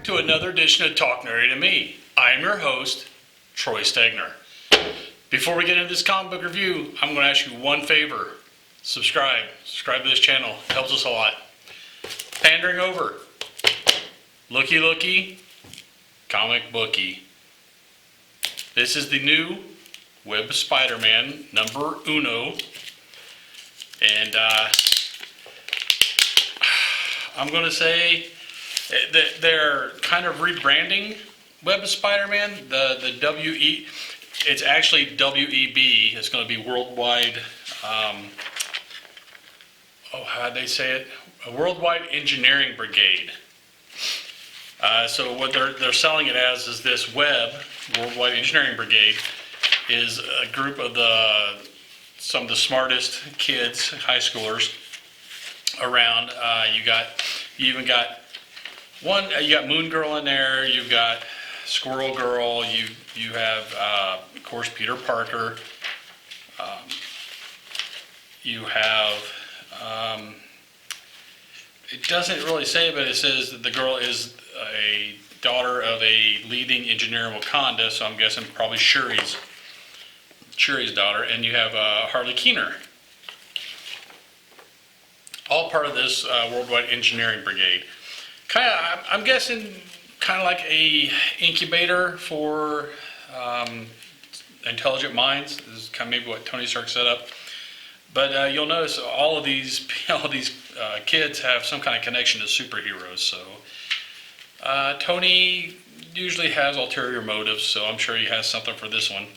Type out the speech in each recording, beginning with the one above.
back to another edition of Talk Nerdy to Me. I am your host, Troy Stegner. Before we get into this comic book review, I'm going to ask you one favor. Subscribe to this channel. It helps us a lot. Pandering over. Looky, comic bookie. This is the new Web of Spider-Man number uno. And I'm going to say that they're kind of rebranding Web of Spider-Man. The WE, it's actually WEB. It's going to be Worldwide, how'd they say it? A Worldwide Engineering Brigade. So what they're selling it as is this Worldwide Engineering Brigade, is a group of some of the smartest kids, high schoolers around. You even got you got Moon Girl in there. You've got Squirrel Girl. You have of course Peter Parker. You have it doesn't really say, but it says that the girl is a daughter of a leading engineer in Wakanda. So I'm guessing probably Shuri's daughter, and you have Harley Keener. All part of this Worldwide Engineering Brigade. I'm guessing kind of like a incubator for intelligent minds. This is kind of maybe what Tony Stark set up. But you'll notice all these kids have some kind of connection to superheroes. So Tony usually has ulterior motives, so I'm sure he has something for this one.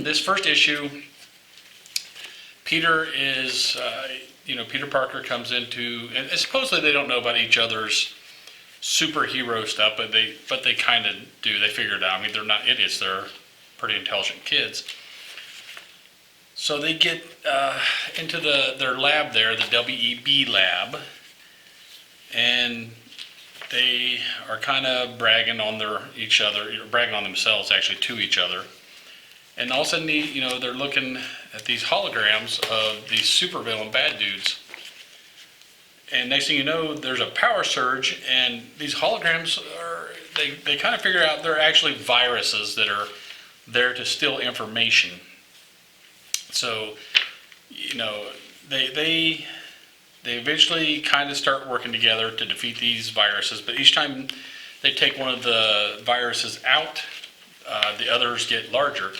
This first issue, Peter Parker comes into, and supposedly they don't know about each other's superhero stuff, but they kind of do. They figure it out. I mean, they're not idiots. They're pretty intelligent kids. So they get into their lab there, the WEB lab, and they are kind of bragging on themselves actually to each other. And all of a sudden, they're looking at these holograms of these supervillain bad dudes. And next thing you know, there's a power surge, and these holograms they kind of figure out they're actually viruses that are there to steal information. So, they eventually kind of start working together to defeat these viruses. But each time they take one of the viruses out, the others get larger.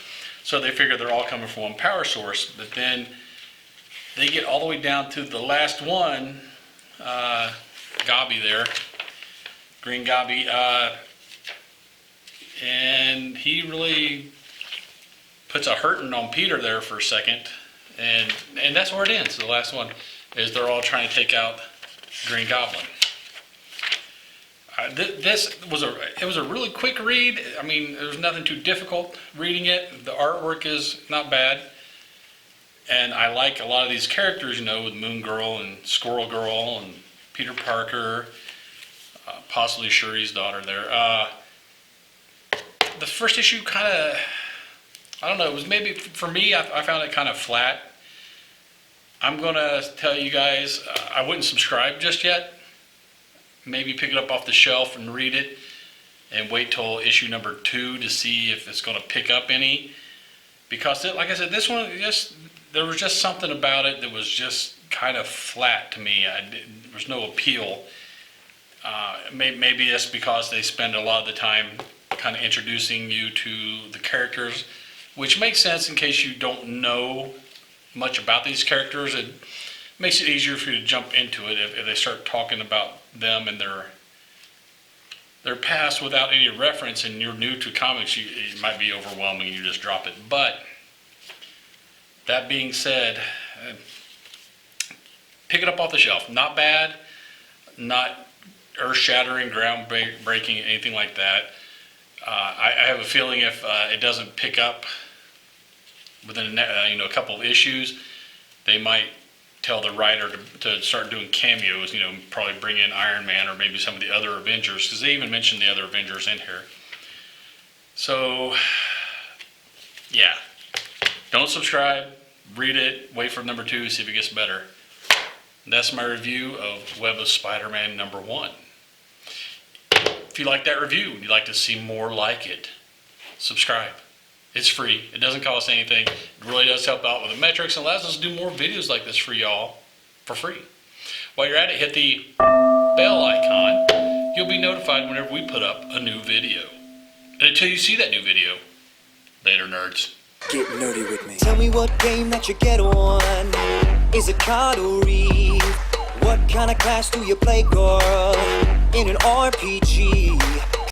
So they figure they're all coming from one power source, but then they get all the way down to the last one, Gabi there, Green Gabi, and he really puts a hurting on Peter there for a second, and that's where it ends. The last one is they're all trying to take out Green Goblin. This was a really quick read. I mean, there's nothing too difficult reading it. The artwork is not bad, and I like a lot of these characters. With Moon Girl and Squirrel Girl and Peter Parker, possibly Shuri's daughter there. The first issue kind of, I don't know. It was maybe for me. I found it kind of flat. I'm gonna tell you guys, I wouldn't subscribe just yet. Maybe pick it up off the shelf and read it, and wait till issue number 2 to see if it's going to pick up any. Because, like I said, this one there was just something about it that was just kind of flat to me. There was no appeal. Maybe that's because they spend a lot of the time kind of introducing you to the characters, which makes sense in case you don't know much about these characters. It makes it easier for you to jump into it if they start talking about them and their past without any reference, and you're new to comics. It might be overwhelming and you just drop it. But that being said, pick it up off the shelf. Not bad, not earth-shattering, ground-breaking, anything like that. I have a feeling if it doesn't pick up within a couple of issues, they might tell the writer to start doing cameos, probably bring in Iron Man or maybe some of the other Avengers, because they even mentioned the other Avengers in here. So, yeah, don't subscribe, read it, wait for number 2, see if it gets better. That's my review of Web of Spider-Man number 1. if you like that review and you'd like to see more like it, subscribe. It's free. It doesn't cost anything. It really does help out with the metrics and allows us to do more videos like this for y'all for free. While you're at it, hit the bell icon. You'll be notified whenever we put up a new video. And until you see that new video, later, nerds. Get nerdy with me. Tell me what game that you get on. Is it card or read? What kind of class do you play, girl? In an RPG?